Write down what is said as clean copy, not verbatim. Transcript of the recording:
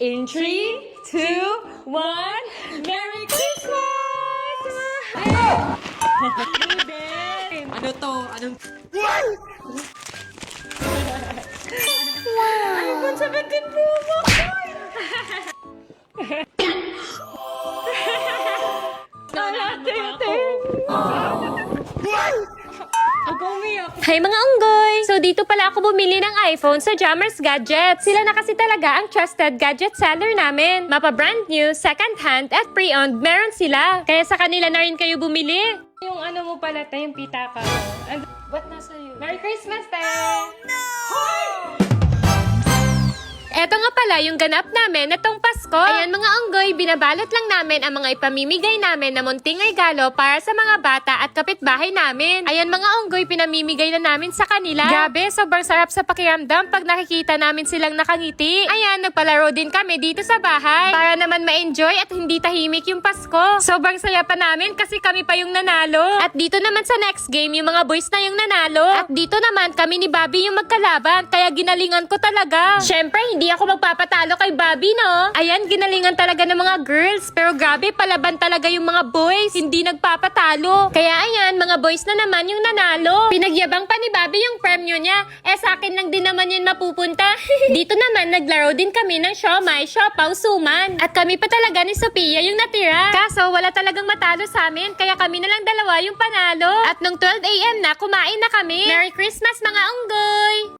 In 3, 2, 1, Merry Christmas! Ruben! Ano to? Anong... Wow! iPhone 17 Pro Max! Ako umiyak. Hi mga unggoy! So dito pala ako bumili ng iPhone sa Jammers Gadgets. Sila na kasi talaga ang trusted gadget seller namin. Mapa brand new, second hand, at pre-owned meron sila. Kaya sa kanila na rin kayo bumili. Yung ano mo pala, yung pitaka mo. Ba't nasa iyo? Merry Christmas, te! Eto nga pala yung ganap namin na tong Pasko. Ayan mga unggoy, binabalot lang namin ang mga ipamimigay namin na munting regalo para sa mga bata at kapitbahay namin. Ayan mga unggoy, pinamimigay na namin sa kanila. Grabe, sobrang sarap sa pakiramdam pag nakikita namin silang nakangiti. Ayan, nagpalaro din kami dito sa bahay para naman ma-enjoy at hindi tahimik yung Pasko. Sobrang saya pa namin kasi kami pa yung nanalo. At dito naman sa next game, yung mga boys na yung nanalo. At dito naman kami ni Bobby yung magkalaban, kaya ginalingan ko talaga. Syempre, hindi ako magpapatalo kay Bobby, no? Ayan, ginalingan talaga ng mga girls. Pero grabe, palaban talaga yung mga boys. Hindi nagpapatalo. Kaya ayan, mga boys na naman yung nanalo. Pinagyabang pa ni Bobby yung premyo niya. Sa akin lang din naman yun mapupunta. Dito naman, naglaro din kami ng siomay, siopaw, suman. At kami pa talaga ni Sophia yung natira. Kaso, wala talagang matalo sa amin. Kaya kami na lang dalawa yung panalo. At nung 12 AM na, kumain na kami. Merry Christmas mga unggoy!